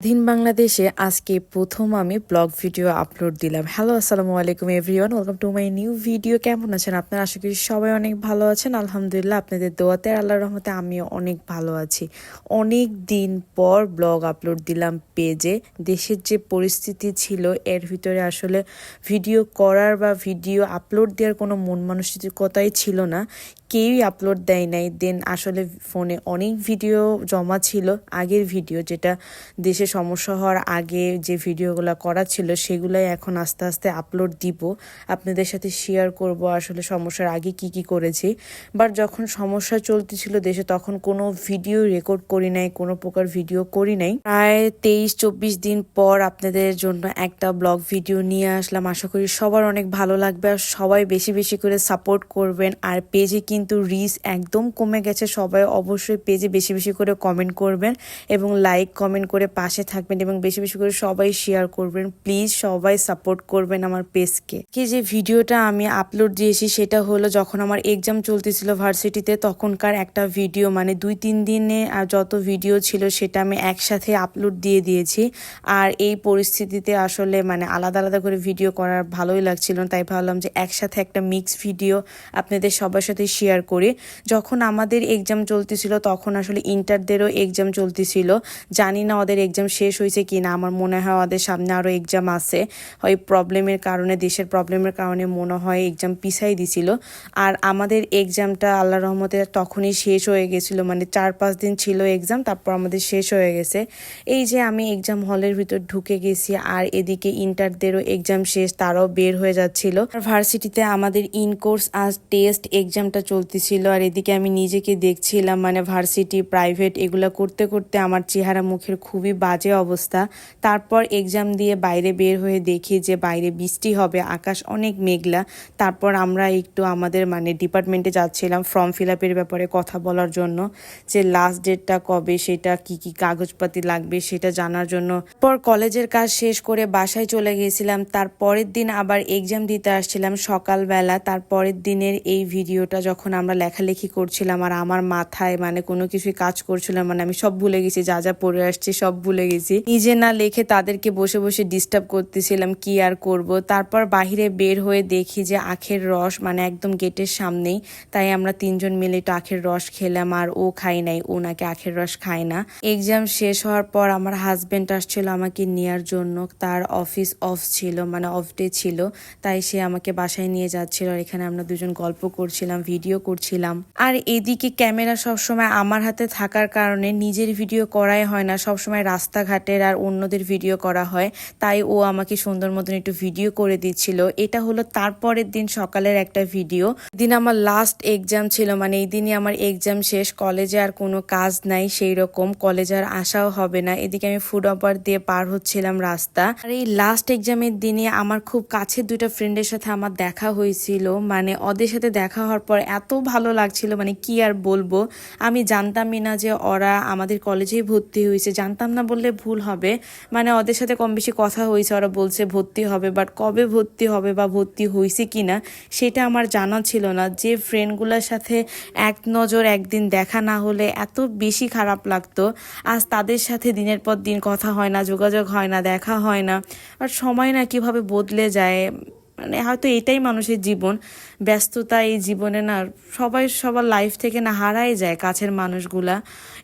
স্বাধীন বাংলাদেশে আজকে প্রথম আমি ব্লগ ভিডিও আপলোড দিলাম। হ্যালো, আসসালামু আলাইকুম everyone, welcome to my new video. কেমন আছেন আপনারা? আশা করি সবাই অনেক ভালো আছেন। আলহামদুলিল্লাহ, আপনাদের দোয়াতে আল্লাহর রহমতে আমিও অনেক ভালো আছি। অনেক দিন পর ব্লগ আপলোড দিলাম পেজে। দেশের যে পরিস্থিতি ছিল এর ভিতরে আসলে ভিডিও করার বা ভিডিও আপলোড দেওয়ার কোনো মন মানসিকতাই ছিল না, কেউই আপলোড দেয় নাই। দেন আসলে ফোনে অনেক ভিডিও জমা ছিল, আগের ভিডিও যেটা দেশে সমস্যা হওয়ার আগে যে ভিডিওগুলো করা ছিল সেগুলাই এখন আস্তে আস্তে আপলোড দিব, আপনাদের সাথে শেয়ার করব আসলে সমস্যার আগে কি কি করেছি। বাট যখন সমস্যা চলতেছিল দেশে তখন কোনো ভিডিও রেকর্ড করি নাই, কোনো প্রকার ভিডিও করি নাই। প্রায় 23-24 দিন পর আপনাদের জন্য একটা ব্লগ ভিডিও নিয়ে আসলাম। আশা করি সবার অনেক ভালো লাগবে আর সবাই বেশি বেশি করে সাপোর্ট করবেন। আর পেজে কিন্তু রিচ একদম কমে গেছে, সবাই অবশ্যই পেজে বেশি বেশি করে কমেন্ট করবেন এবং লাইক কমেন্ট করে পাশে থাকবেন এবং বেশি বেশি করে সবাই শেয়ার করবেন। প্লিজ সবাই সাপোর্ট করবেন আমার পেজকে। যে ভিডিওটা আমি আপলোড দিয়েছি সেটা হলো যখন আমার এক্সাম চলতেছিল ভার্সিটিতে, তখনকার একটা ভিডিও, মানে 2-3 দিনে যত ভিডিও ছিল সেটা আমি একসাথে আপলোড দিয়ে দিয়েছি। আর এই পরিস্থিতিতে আসলে মানে আলাদা আলাদা করে ভিডিও করার ভালোই লাগছিল, তাই ভাবলাম যে একসাথে একটা মিক্স ভিডিও আপনাদের সবার সাথে শেয়ার করি। যখন আমাদের এক্সাম চলতেছিল তখন আসলে ইন্টারদেরও এক্সাম চলতেছিল, জানি না ওদের এক্সাম শেষ হয়েছে কি না, আমার মনে হয় ওদের সামনে আরও এক্সাম আছে। ওই প্রবলেমের কারণে, দেশের প্রবলেমের কারণে মনে হয় এক্সাম পিছাই দিছিল। আর আমাদের এক্সামটা আল্লাহর রহমতে তখনই শেষ হয়ে গেছিলো, মানে 4-5 দিন ছিল এক্সাম, তারপর আমাদের শেষ হয়ে গেছে। এই যে আমি এক্সাম হলের ভিতর ঢুকে গেছি আর এদিকে ইন্টারদেরও এক্সাম শেষ, তারাও বের হয়ে যাচ্ছিল। আর ভার্সিটিতে আমাদের ইন কোর্স আজ টেস্ট এক্সামটা চলতেছিল আর এদিকে আমি নিজেকে দেখছিলাম, মানে ভার্সিটি প্রাইভেট এগুলো করতে করতে আমার চেহারা মুখের খুবই বাজে অবস্থা। তারপর এক্সাম দিয়ে বাইরে বের হয়ে দেখি যে বাইরে বৃষ্টি হবে, আকাশ অনেক মেঘলা। তারপর আমরা একটু আমাদের মানে ডিপার্টমেন্টে যাচ্ছিলাম ফর্ম ফিল আপের ব্যাপারে কথা বলার জন্য, যে লাস্ট ডেটটা কবে, সেটা কি কি কাগজপাতি লাগবে সেটা জানার জন্য। পর কলেজের কাজ শেষ করে বাসায় চলে গেছিলাম। তারপরের দিন আবার এক্সাম দিতে আসছিলাম সকালবেলা। তারপরের দিনের এই ভিডিওটা যখন আমরা লেখালেখি করছিলাম আর আমার মাথায় মানে কোনো কিছুই কাজ করছিলাম, মানে আমি সব ভুলে গেছি, যা যা পড়ে আসছি সব ভুলে গেছি। নিজে না লেখে তাদেরকে বসে বসে ডিস্টার্ব করতেছিলাম, কি আর করব। তারপর বাহিরে বের হয়ে দেখি যে আখের রস মানে একদম গেটের সামনেই, তাই আমরা 3জন মিলে একটু আখের রস খেলাম। আর ও খাই নাই, ও নাকি আখের রস খায় না। এক্সাম শেষ হওয়ার পর আমার হাজবেন্ড আসছিল আমাকে নেয়ার জন্য, তার অফিস অফ ছিল, মানে অফ ডে ছিল, তাই সে আমাকে বাসায় নিয়ে যাচ্ছিল। আর এখানে আমরা দুজন গল্প করছিলাম, ভিডিও করছিলাম। আর এদিকে ক্যামেরা সবসময় আমার হাতে থাকার কারণে নিজের ভিডিও করাই হয় না, সবসময় রাস্তাঘাটের আর অন্যদের ভিডিও করা হয়, তাই ও আমাকে সুন্দর মতন একটু ভিডিও করে দিচ্ছিল। এটা হলো তারপরের দিন সকালের একটা ভিডিও। দিন আমার লাস্ট এক্সাম ছিল, মানে এই দিনই আমার এক্সাম শেষ, কলেজে আর কোনো কাজ নাই সেই রকম, কলেজে আর আসাও হবে না। এদিকে আমি ফুড ওভার দিয়ে পার হচ্ছিলাম রাস্তা। আর এই লাস্ট এক্সামের দিনে আমার খুব কাছের 2টা ফ্রেন্ডের সাথে আমার দেখা হয়েছিল, মানে ওদের সাথে দেখা হওয়ার পর এত ভালো লাগছিল, মানে কি আর বলবো। আমি জানতামই না যে ওরা আমাদের কলেজেই ভর্তি হয়েছে, জানতাম না বললে ভুল হবে, মানে ওদের সাথে কম বেশি কথা হয়েছে, ওরা বলছে ভর্তি হবে, বাট কবে ভর্তি হবে বা ভর্তি হয়েছে কিনা সেটা আমার জানা ছিল না। যে ফ্রেন্ডগুলোর সাথে এক নজর একদিন দেখা না হলে এত বেশি খারাপ লাগতো, আজ তাদের সাথে দিনের পর দিন কথা হয় না, যোগাযোগ হয় না, দেখা হয় না। আর সময় না কিভাবে বদলে যায়, মানে হয়তো এটাই মানুষের জীবন, ব্যস্ততা এই জীবনে না সবাই সবার লাইফ থেকে না হারাই যায় কাছের মানুষগুলা।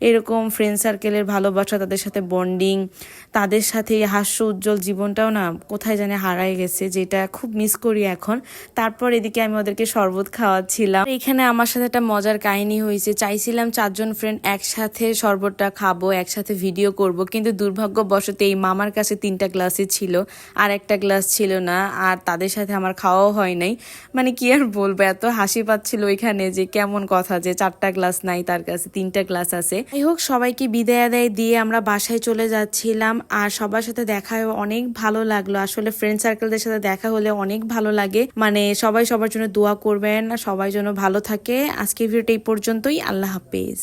এরকম ফ্রেন্ড সার্কেলের ভালোবাসা, তাদের সাথে বন্ডিং, তাদের সাথে হাস্য উজ্জ্বল জীবনটাও না কোথায় জানে হারাই গেছে, যেটা খুব মিস করি এখন। তারপর এদিকে আমি ওদেরকে শরবত খাওয়াচ্ছিলাম। এখানে আমার সাথে একটা মজার কাহিনী হয়েছে, চাইছিলাম 4জন ফ্রেন্ড একসাথে শরবতটা খাবো, একসাথে ভিডিও করব, কিন্তু দুর্ভাগ্যবশত এই মামার কাছে 3টা গ্লাসই ছিল, আর একটা গ্লাস ছিল না, আর তাদের সাথে আমার খাওয়াও হয় নাই। মানে কি আর বলবো, এত হাসি পাচ্ছিল ওইখানে যে কেমন কথা যে 4টা গ্লাস নাই, তার কাছে 3টা গ্লাস আছে। যাই হোক, সবাইকে বিদায় আদায় দিয়ে আমরা বাসায় চলে যাচ্ছিলাম। আর সবার সাথে দেখা হয়ে অনেক ভালো লাগলো, আসলে ফ্রেন্ড সার্কেলদের সাথে দেখা হলে অনেক ভালো লাগে। মানে সবাই সবার জন্য দোয়া করবেন, সবাই যেন ভালো থাকে। আজকের ভিডিওটা এই পর্যন্তই, আল্লাহ হাফেজ।